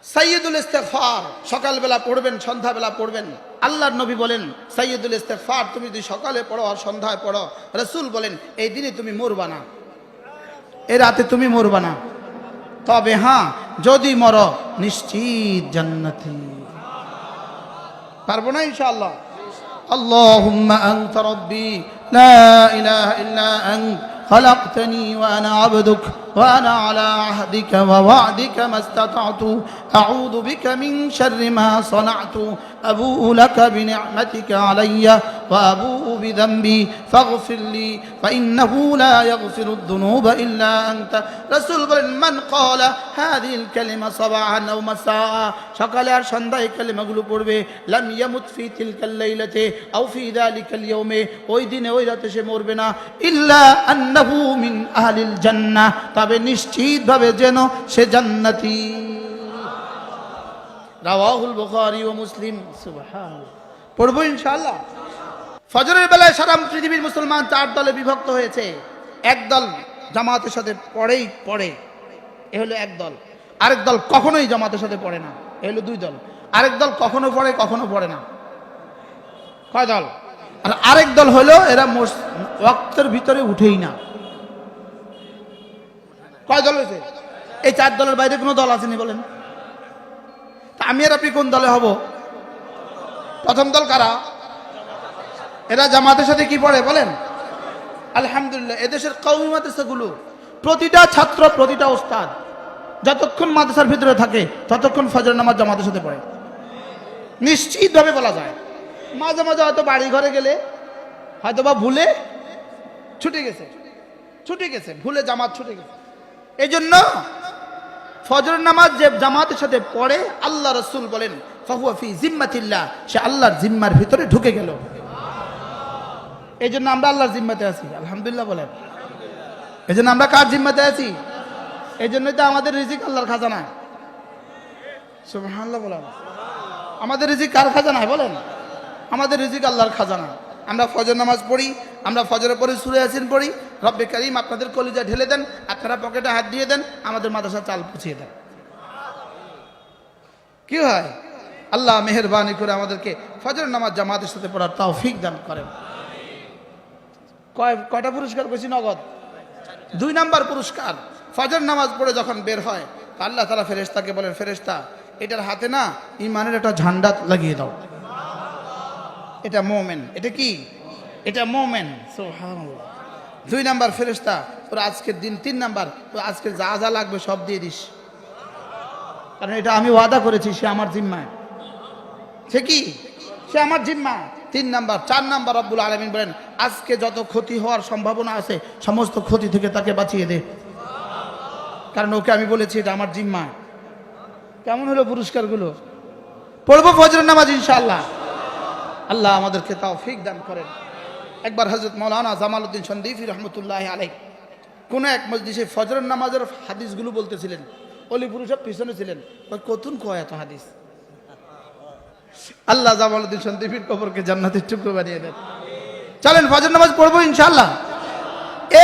সাইয়্যিদুল ইস্তিগফার সকালবেলা পড়বেন, সন্ধ্যাবেলা পড়বেন। আল্লাহর নবী বলেন সাইয়্যিদুল ইস্তিগফার তুমি যদি সকালে পড়ো আর সন্ধ্যায় পড়ো, রাসূল বলেন এই দিনে তুমি মরবা না, এই রাতে তুমি মরবা না। তবে হ্যাঁ, যদি মরো নিশ্চিত জান্নাতি। পারবো না ইনশাআল্লাহ? আল্লাহুম্মা আনতা রাব্বি লা ইলাহা ইল্লা আনতা خلقتني وأنا عبدك وأنا على عهدك ووعدك ما استطعت أعوذ بك من شر ما صنعت أبوء لك بنعمتك علي وأبوء بذنبي فاغفر لي فإنه لا يغفر الذنوب إلا أنت رسول من قال هذه الكلمة صباحا أو مساء সকালে আর সন্ধ্যায় এই কালিমাগুলো পড়বে লাম ইয়ামুত ফি তিলকাল লাইলাতি আও ফি যালিকাল ইয়াউমে, ওই দিনে ওই রাতে সে মরবে না, ইল্লা আন্নাহু মিন আহলিল জান্নাহ, তবে নিশ্চিতভাবে যেন সে জান্নাতি। রাওয়াহুল বুখারী ও মুসলিম। সুবহানাল্লাহ। পড়বো ইনশাআল্লাহ। ফজরের বেলায় সারা পৃথিবীর মুসলমান চার দলে বিভক্ত হয়েছে। এক দল জামাতের সাথে পড়ে, এ হলো এক দল। আরেক দল কখনোই জামাতের সাথে পড়ে না, এ হলো দুই দল। আরেক দল কখনো পড়ে কখনো পড়ে না, কয় দল? আর আরেক দল হলো এরা ওয়াক্তের ভিতরে উঠেই না। কয় দল হয়েছে? এই চার দলের বাইরে কোনো দল আসেনি বলেন? তা আমি আর আপনি কোন দলে হব? প্রথম দল কারা? এরা জামাতের সাথে কি পড়ে বলেন? আলহামদুলিল্লাহ। এদেশের কওমি মাদ্রাসাগুলো প্রতিটা ছাত্র, প্রতিটা ওস্তাদ যতক্ষণ মাদ্রাসার ভিতরে থাকে ততক্ষণ ফজর নামাজ জামাতের সাথে পড়ে, নিশ্চিতভাবে বলা যায়। মাঝে মাঝে হয়তো বাড়ি ঘরে গেলে হয়তো বা ভুলে ছুটে গেছে, ভুলে জামাত ছুটে গেছে। এই জন্য ফজর নামাজ যে জামাতের সাথে পড়ে, আল্লাহ রাসূল বলেন ফাহুয়া ফি জিম্মাতিল্লাহ, সে আল্লাহর জিম্মার ভিতরে ঢুকে গেল। এই জন্য আমরা আল্লাহর জিম্মাতে আছি, আলহামদুলিল্লাহ বলেন। এই জন্য আমরা কার জিম্মাতে আছি? এই জন্যই তো আমাদের রিজিক আল্লাহর খাজানা। সুবহানাল্লাহ বলেন। আমাদের রিজিক কার খাজানা বলেন? আমাদের রিজিক আল্লাহর খাজানা। আমরা ফজর নামাজ পড়ি, আমরা ফজরের পরে সূরা ইয়াসিন পড়ি। রব্বে কারীম আপনাদের কলিজা ঢেলে দেন, আপনারা পকেটে হাত দিয়ে দেন, আমাদের মাদ্রাসা চাল পুছিয়ে দেন। কি হয়? আল্লাহ মেহেরবানি করে আমাদেরকে ফজর নামাজ জামাতের সাথে পড়ার তৌফিক দান করেন। কয়টা পুরস্কার পেয়েছি নগদ? 2 নাম্বার পুরস্কার। ফজর নামাজ পড়ে যখন বের হয় আল্লাহ তাআলা ফেরেশতাকে বলেন, ফেরেশতা এটার হাতে না ঈমানের একটা ঝান্ডা লাগিয়ে দাও, এটা মুমিন। এটা কি? এটা মুমিন। সুবহানাল্লাহ। 2 নাম্বার ফেরেশতা তোর আজকের দিন, 3 নাম্বার তোর আজকে যা যা লাগবে সব দিয়ে দিস, কারণ এটা আমি ওয়াদা করেছি, সে আমার জিম্মায়। সে কি? সে আমার জিম্মা। 3 নাম্বার। 4 নাম্বার রব্বুল আলামিন বলেন আজকে যত ক্ষতি হওয়ার সম্ভাবনা আছে সমস্ত ক্ষতি থেকে তাকে বাঁচিয়ে দে, কারণ ওকে আমি বলেছি এটা আমার জিম্মা। কেমন হলো পুরস্কারগুলো? পড়বো ফজর নামাজ ইনশাআল্লাহ। আল্লাহ আমাদেরকে তৌফিক দান করেন। একবার হযরত মাওলানা জামালউদ্দিন সন্দিফি রহমতুল্লাহ আলাইহি কোন এক মজলিসে ফজর নামাজের হাদিসগুলো বলতেছিলেন। ওলি পুরুষ সব পিছনে ছিলেন, কতক্ষণ কয় এত হাদিস। আল্লাহ জামালউদ্দিন সন্দিফির কবরকে জান্নাতের টুকরো বানিয়ে দেন। চলেন ফজর নামাজ পড়বো ইনশাআল্লাহ।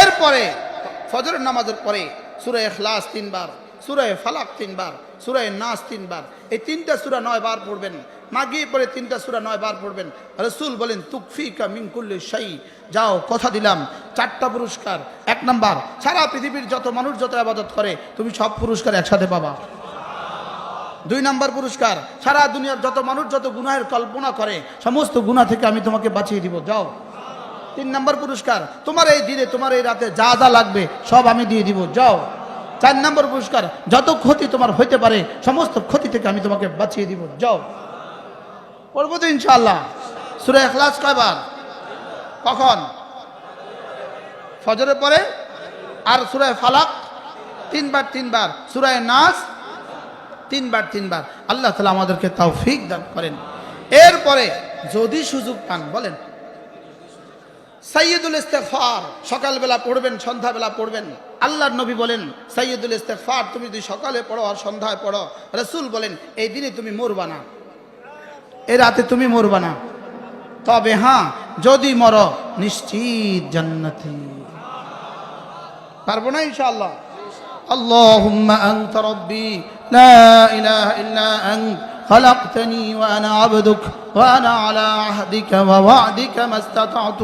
এরপরে ফজর নামাজের পরে সূরা ইখলাস 3 বার, সূরা ফালাক 3 বার, সূরা নাস 3 বার, এই 3টা সূরা 9 বার পড়বেন। মাগরিব পরে 3টা সূরা 9 বার পড়বেন। রাসূল বলেন তুকফিকা মিন কুল্লি শাই, যাও কথা দিলাম 4টা পুরস্কার। 1 নাম্বার, সারা পৃথিবীর যত মানুষ যত ইবাদত করে তুমি সব পুরস্কার একসাথে পাবা। 2 নাম্বার পুরস্কার, সারা দুনিয়ার যত মানুষ যত গুনাহের কল্পনা করে সমস্ত গুনাহ থেকে আমি তোমাকে বাঁচিয়ে দিব, যাও। 3 নাম্বার পুরস্কার, তোমার এই দিনে তোমার এই রাতে যা যা লাগবে সব আমি দিয়ে দিব, যাও। 4 নাম্বার পুরস্কার, যত ক্ষতি তোমার হইতে পারে সমস্ত ক্ষতি থেকে আমি তোমাকে বাঁচিয়ে দিব, যাও। পড়বো তো ইনশাআল্লাহ। সূরা ইখলাস কয়বার? কখন? ফজরের পরে। আর সূরা ফালাক 3 বার 3 বার, সূরা নাস 3 বার 3 বার। আল্লাহ তাআলা আমাদেরকে তৌফিক দান করেন। এরপরে যদি সুযোগ পান বলেন সাইয়্যিদুল ইস্তিগফার সকালবেলা পড়বেন, সন্ধ্যাবেলা পড়বেন। আল্লাহর নবী বলেন সাইয়্যিদুল ইস্তিগফার তুমি যদি সকালে পড়ো আর সন্ধ্যায় পড়ো, রাসূল বলেন এই দিনে তুমি মরবা না, এই রাতে তুমি মরবা না। তবে হ্যাঁ, যদি মরো নিশ্চিত জান্নাতি। পারবো না ইনশাআল্লাহ? আল্লাহুম্মা আনতা রাব্বি لا إله إلا أنت خلقتني وأنا عبدك وأنا على عهدك ووعدك ما استطعت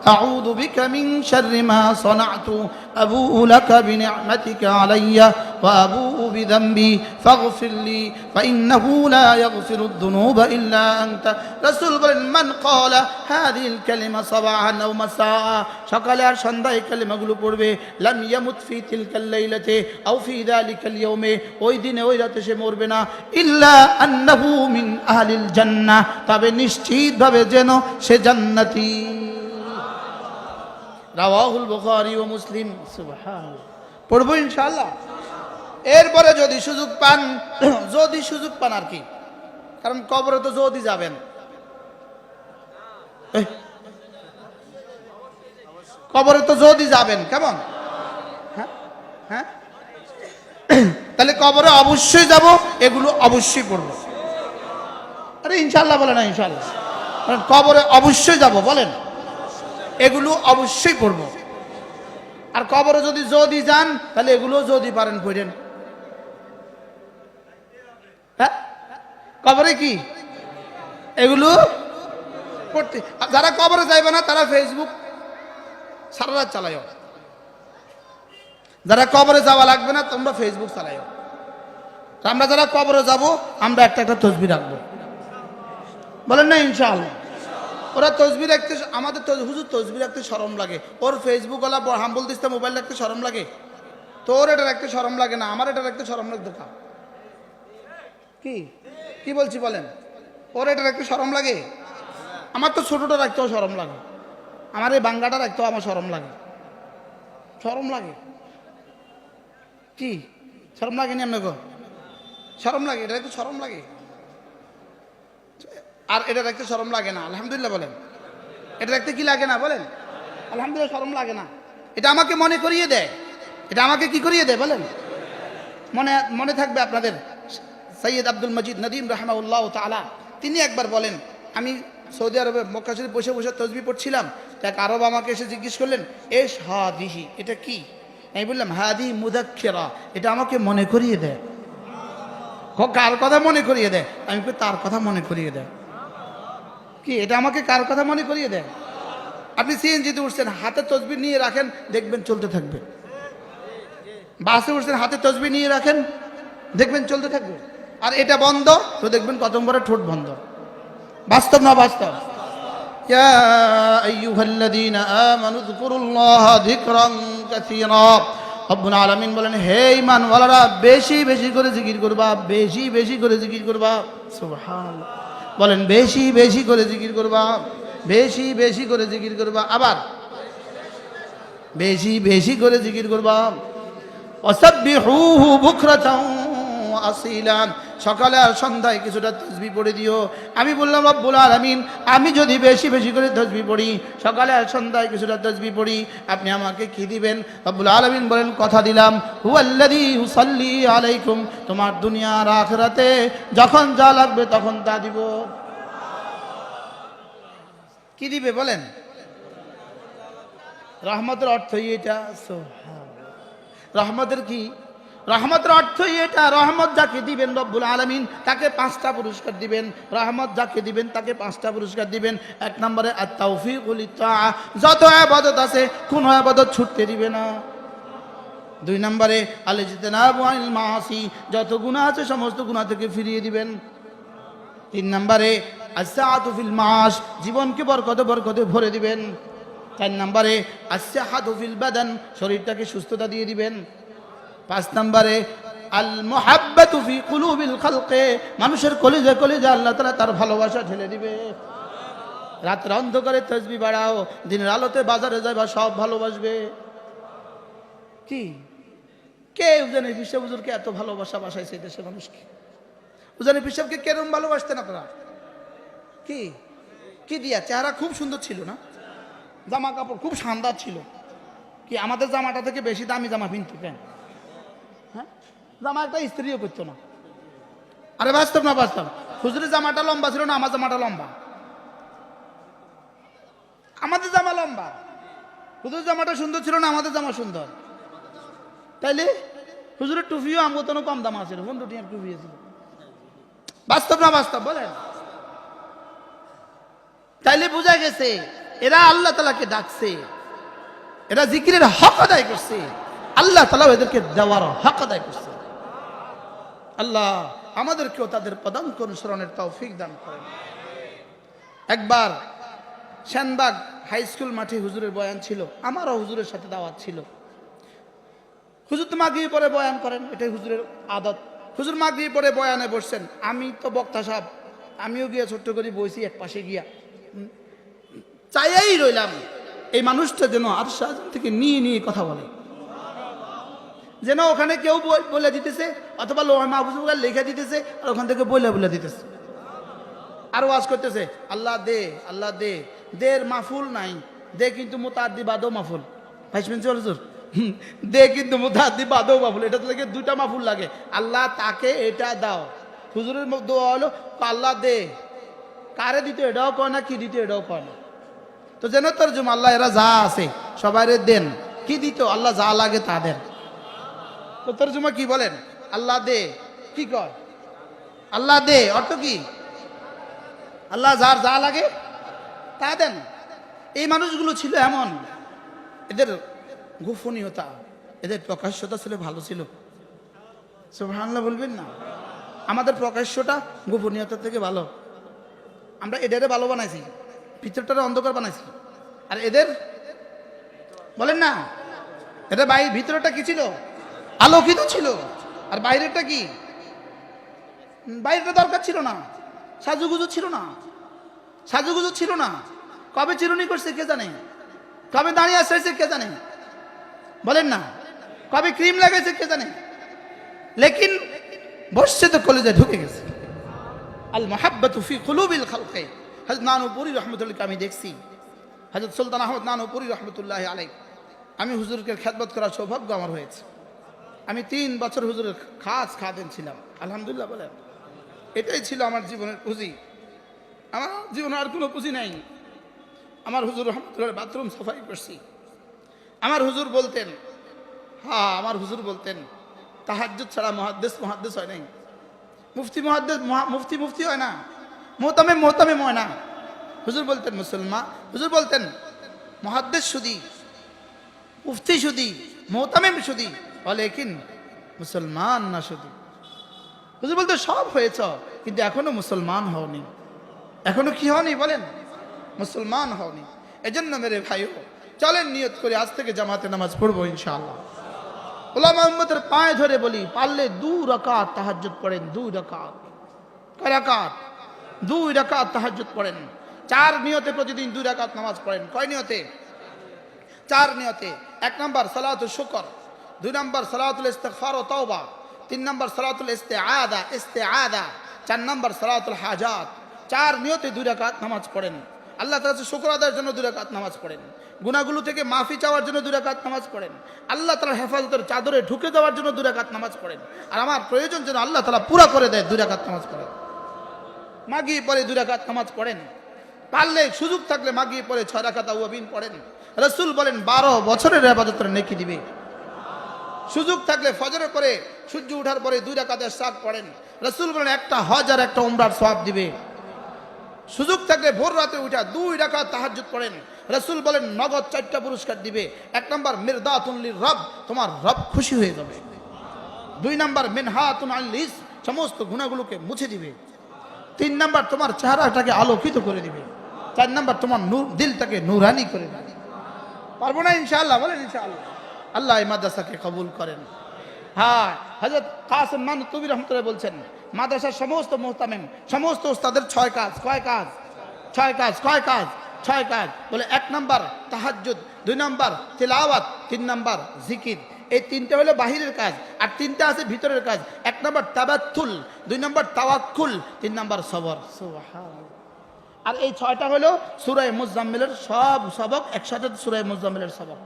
أعوذ بك من شر ما صنعت أبوء لك بنعمتك علي وأبوء بذنبي فاغفر لي فإنه لا يغفر الذنوب إلا أنت رسول من قال هذه الكلمة صباحا أو مساء সকালে আর সন্ধ্যায় কালিমাগুলো পড়বে লাম ইয়ামুত ফি তিলকাল লাইলাতে আও ফি যালিকাল ইয়াউমে ওই দিনে ওই রাতে সে মরবে না ইল্লা আন্নাহু মিন আহলিল জান্নাহ তবে নিশ্চিতভাবে যেন সে জান্নাতি রাওয়াহুল বুখারী ও মুসলিম সুবহানাল্লাহ পড়বো ইনশাআল্লাহ এরপরে যদি সুযোগ পান আর কি কারণ কবরে তো যদি যাবেন কবরে তো যদি যাবেন কেমন হ্যাঁ হ্যাঁ তাহলে কবরে অবশ্যই যাব এগুলো অবশ্যই পড়বো আরে ইনশাআল্লাহ বলে না ইনশাআল্লাহ কবরে অবশ্যই যাব বলেন এগুলো অবশ্যই পড়বো আর কবরে যদি যান তাহলে এগুলো যদি পারেন পড়েন হ্যাঁ কবরে কি এগুলো পড়তে যারা কবরে যাইবে না তারা ফেসবুক সারা রাত চালাইও যারা কবরে যাওয়া লাগবে না তোমরা ফেসবুক চালাইও আমরা যারা কবরে যাব আমরা একটা তসবিহ রাখবো বলেন না ইনশাআল্লাহ ওরা তসবিহ রাখতে আমাদের হুজুর তসবিহ রাখতে শরম লাগে ওর ফেসবুক ওলা হাম্বুল দিস্তা মোবাইল রাখতে শরম লাগে তোর এটা রাখতে শরম লাগে না আমার এটা রাখতে শরম লাগতো কা কি বলছি বলেন ওর এটা রাখতে শরম লাগে আমার তো ছোটটা রাখতেও শরম লাগে আমার এই বাঙ্গাটা রাখতেও আমার শরম লাগে কি শরম লাগে নি আপনাকে শরম লাগে এটা রাখতে শরম লাগে আর এটা রাখতে শরম লাগে না আলহামদুলিল্লাহ বলেন এটা রাখতে কি লাগে না বলেন আলহামদুলিল্লাহ শরম লাগে না এটা আমাকে মনে করিয়ে দেয় এটা আমাকে কি করিয়ে দেয় বলেন মনে থাকবে আপনাদের সৈয়দ আব্দুল মজিদ নদীম রাহমাহুল্লাহ তাআলা তিনি একবার বলেন আমি সৌদি আরবে মক্কা শরীফ বসে বসে তসবিহ পড়ছিলাম এক আরব আমাকে এসে জিজ্ঞেস করলেন এস হাদিহি এটা কি আমি বললাম হাদি মুযাক্কিরা এটা আমাকে মনে করিয়ে দেয় কার কথা মনে করিয়ে দেয় আমি তার কথা মনে করিয়ে দেয় কি এটা আমাকে কার কথা মনে করিয়ে দেয় আপনি সিএনজিতে উঠছেন হাতে তসবিহ নিয়ে রাখেন দেখবেন চলতে থাকবে বাসে উঠছেন হাতে তসবিহ নিয়ে রাখেন দেখবেন চলতে থাকবে আর এটা বন্ধ তো দেখবেন কত বড় ঠোঁট বন্ধ বাস্তব না বাস্তব ইয়া আইয়ুহাল্লাযীনা আমানু যকুরুল্লাহা যিকরান কাসীরা রব্বুল আলামিন বলেন হে ঈমানওয়ালারা বেশি বেশি করে জিকির করবা বেশি করে জিকির করবা সুবহানাল্লাহ বলেন বেশি করে জিকির করবা বেশি করে জিকির করবা আবার বেশি করে জিকির করবা ওয়াসাব্বিহুহু বুকরাতাও ওয়া আসীলা সকালে আর সন্ধ্যায় কিছুটা তাসবিহ পড়ে দিও আমি বললাম রব্বুল আলামিন আমি যদি বেশি করে তাসবিহ পড়ি সকালে আর সন্ধ্যায় কিছুটা তাসবিহ পড়ি আপনি আমাকে কি দিবেন রব্বুল আলামিন বলেন কথা দিলাম হুয়াল্লাযী ইউসাল্লি আলাইকুম তোমার দুনিয়া আর আখিরাতে যখন যা লাগবে তখন তা দিব কি দিবে বলেন রহমতের অর্থই এটা রহমতের কি রহমতের অর্থই এটা রহমত যাকে দিবেন রব্বুল আলামিন তাকে 5টা পুরস্কার দিবেন রহমত যাকে দিবেন তাকে 5টা পুরস্কার দিবেন এক নম্বরে আত-তাওফীকু লিত-তাআ যত ইবাদত আছে কোন ইবাদত ছুটতে দিবে না 2 নম্বরে আল-ইজতিনাবু আনিল মাআসি যত গুনাহ আছে সমস্ত গুনাহ থেকে ফিরিয়ে দিবেন 3 নম্বরে আস-সাআতু ফিল মাআশ জীবনকে বরকতে ভরে দিবেন 4 নম্বরে আস-সিহাতু ফিল বাদান শরীরটাকে সুস্থতা দিয়ে দিবেন 5 নম্বরে আল মুহাব্বাতু ফি কুলুবিল খালকে মানুষের কলিজা আল্লাহ তাআলা তার ভালোবাসা ঢেলে দিবে রাতের অন্ধকারে তাসবিহ বাড়াও দিনের আলোতে বাজারে যাবা সব ভালোবাসবে কি কে উজানি পিসাব হুজুরকে এত ভালোবাসা বাসাইছে দেশের মানুষকে উজানি পিসাবকে কেরম ভালোবাসতেন আপনারা কি দিয়া চেহারা খুব সুন্দর ছিল না জামা কাপড় খুব শানদার ছিল কি আমাদের জামাটা থেকে বেশি দামি জামা কিনতো কেন হ্যাঁ জামা একটা ইস্ত্রিও করতো না আরে বাস্তব না বাস্তব হুজুরের জামাটা লম্বা ছিল না আমার জামাটা লম্বা আমাদের জামা লম্বা হুজুরের জামাটা সুন্দর ছিল না আমাদের জামা সুন্দর তাইলে হুজুরের টুপিও আমগো তো কম দাম আছে, 15 টাকার টুপি আছে। বাস্তব না বাস্তব বলেন? তাইলে বোঝা গেছে এরা আল্লাহ তাআলাকে ডাকছে, এরা জিকিরের হক আদায় করছে, আল্লাহ তাআলা এদেরকে দেওয়ার হক আদায় করছে। আল্লাহ আমাদেরকেও তাদের পদাঙ্ক অনুসরণের তৌফিক দান করেন। একবার শানবাগ হাই স্কুল মাঠে হুজুরের বয়ান ছিল, আমারও হুজুরের সাথে দাওয়াত ছিল। হুজুর তো মাগরিব পরে বয়ান করেন, এটাই হুজুরের আদত। হুজুর মাগরিব পরে বয়ানে বসছেন, আমি তো বক্তা সাহেব, আমিও গিয়া ছোট্ট করে বসি এক পাশে গিয়া, চাইয়াই রইলাম এই মানুষটা যেন আরশ আযম থেকে নিয়ে নিয়ে কথা বলে, যেন ওখানে কেউ বলে দিতেছে অথবা লোহা মাহফুজ লেখা দিতেছে আর ওখান থেকে বলে দিতেছে, আর ওয়াজ করতেছে আল্লাহ দে, আল্লাহ দে, দের মাহফুল নাই, দে কিন্তু মুতাআদ্দি বাদও মাহফুল। ভাইস প্রিন্সিপাল হুজুর, দে কিন্তু মুতাআদ্দি বাদও মাহফুল, এটা তো লাগে দুইটা মাহফুল লাগে। আল্লাহ তাকে এটা দাও, হুজুরের দোয়া হলো আল্লাহ দে, কারে দিতে এটাও কয় না, কি দিতে এটাও কয় না। তো যেন তরজমা আল্লাহ এরা যা আছে সবাইরে দেন, কি দিত আল্লাহ যা লাগে তা দেন। তো তরজমা কি বলেন? আল্লাহ দে, কি কয়? আল্লাহ দে অর্থ কি? আল্লাহ যার যা লাগে তা দেন। এই মানুষগুলো ছিল এমন, এদের গোপনীয়তা, এদের প্রকাশ্যতা ছিল ভালো ছিল। সুবহানাল্লাহ বলবেন না? আমাদের প্রকাশ্যটা গোপনীয়তা থেকে ভালো। আমরা এদেরও ভালো বানাইছি, ভিতরটারে অন্ধকার বানাইছি। আর এদের বলেন না, এদের ভিতরটা কি ছিল? আলোকিত ছিল। আর বাইরেরটা কি? বাইরেটা দরকার ছিল না, সাজুগুজু ছিল না, সাজুগুজু ছিল না। কবে চিরুনি করছে কে জানে, কবে দাঁড়িয়ে আসছে কে জানে, বলেন না? কবে ক্রিম লাগাইছে কে জানে, লেকিন বসছে তো কলেজে ঢুকে গেছে। আল মাহাব্বাতু ফি কুলুবিল খালকি। হযরত নানুপুরি রহমাতুল্লাহ আমি দেখছি, হযরত সুলতান আহমদ নানুপুরি রহমাতুল্লাহ আলাইহি, আমি হুজুরকে খেদমত করার সৌভাগ্য আমার হয়েছে। আমি 3 বছর হুজুরের খাস খাদেম ছিলাম, আলহামদুলিল্লাহ বলেন। এটাই ছিল আমার জীবনের পুঁজি, আমার জীবনে আর কোনো পুঁজি নাই। আমার হুজুর রহমতুল্লাহ বাথরুম সাফাই করছি। আমার হুজুর বলতেন, হ্যাঁ আমার হুজুর বলতেন তাহাজ্জুদ ছাড়া মুহাদ্দিস হয় নাই। মুফতি মুফতি হয় না, মোহতামিম হয় না। হুজুর বলতেন মুসলমান, হুজুর বলতেন মুহাদ্দিস শুধু, মুফতি শুধু, মোহতামিম শুধু, লেকিন মুসলমান না শুধু। হুজুর বলতে সব হয়েছ কিন্তু এখনো মুসলমান হওনি। এখনো কি হওনি বলেন? মুসলমান হওনি। এজন্য মেরে ভাইও চলেন নিয়ত করে আজ থেকে জামাতে নামাজ পড়বো ইনশাআল্লাহ। উলামা উম্মতের পায়ে ধরে বলি, পারলে 2 রাকাত তাহাজ্জুদ পড়েন, 2 রাকাত। কয় রাকাত? 2 রাকাত তাহাজ্জুদ পড়েন। 4 নিয়তে প্রতিদিন 2 রাকাত নামাজ পড়েন। কয় নিয়তে? 4 নিয়তে। 1 নাম্বার সালাতুল শুকর, 2 নাম্বার সালাতুল ইস্তিগফার ও তাওবা, 3 নাম্বার সালাতুল ইস্তিআদা, 4 নাম্বার সালাতুল হাজাত। 4 নিয়তে 2 রাকাত নামাজ পড়েন। আল্লাহ তাআলার কাছে শুকর আদায়ের জন্য 2 রাকাত নামাজ পড়েন। গুনাহগুলো থেকে মাফি চাওয়ার জন্য 2 রাকাত নামাজ পড়েন। আল্লাহ তাআলার হেফাজতের চাদরে ঢুকে যাওয়ার জন্য 2 রাকাত নামাজ পড়েন। আর আমার প্রয়োজন যেন আল্লাহ তাআলা পুরা করে দেয়, 2 রাকাত নামাজ পড়েন। মাগরিব পরে 2 রাকাত নামাজ পড়েন। পারলে সুযোগ থাকলে মাগরিব পরে 6 রাকাত আওয়াবিন পড়েন। রাসূল বলেন 12 বছরের ইবাদতের নেকি দিবে। সুযোগ থাকলে ফজরের পরে সূর্য ওঠার পরে 2 রাকাত ইশরাক পড়েন। রাসূল বলেন একটা হজ আর একটা উমরার সওয়াব দিবে। সুযোগ থাকলে ভোর রাতে উঠা 2 রাকাত তাহাজ্জুদ পড়েন। রাসূল বলেন নগদ 4টা পুরস্কার দিবে। 1 নাম্বার মিরদাতুন লির রব, তোমার রব খুশি হয়ে যাবে। 2 নাম্বার মিনহাতুন আল লিস, সমস্ত গুনাহগুলোকে মুছে দিবে। 3 নাম্বার তোমার চেহারাটাকে আলোকিত করে দিবে। 4 নাম্বার তোমার দিলটাকে নূরানি করে দিবে। পারবো না ইনশাআল্লাহ? বলেন ইনশাআল্লাহ। আল্লাহ এই মাদ্রাসাকে কবুল করেন। হ্যাঁ, হযরত কাসিম নানুতুবি রাহমাতুল্লাহ বলছেন মাদ্রাসার সমস্ত মুহতামিম, সমস্ত উস্তাদের 6 কাজ। কয় কাজ? 6 কাজ। কয় কাজ? 6 কাজ। বলে 1 নাম্বার তাহাজ্জুদ, 2 নাম্বার তিলাওয়াত, 3 নাম্বার জিকির। এই 3টা হলো বাহিরের কাজ, আর 3টা আছে ভিতরের কাজ। 1 নাম্বার তাবাত্তুল, 2 নাম্বার তাওয়াক্কুল, 3 নাম্বার সবর। সুবহানাল্লাহ। আর এই 6টা হলো সূরা মুজাম্মিলের সব সবক একসাথে, সূরা মুজাম্মিলের সবক,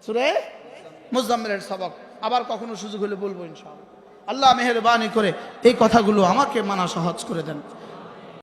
সূরা মুজাম্মিলের সবক। আবার কখনো সুযোগ হলে বলবো ইনশাআল্লাহ। আল্লাহ মেহেরবানি করে এই কথাগুলো আমাকে মানা সহজ করে দেন।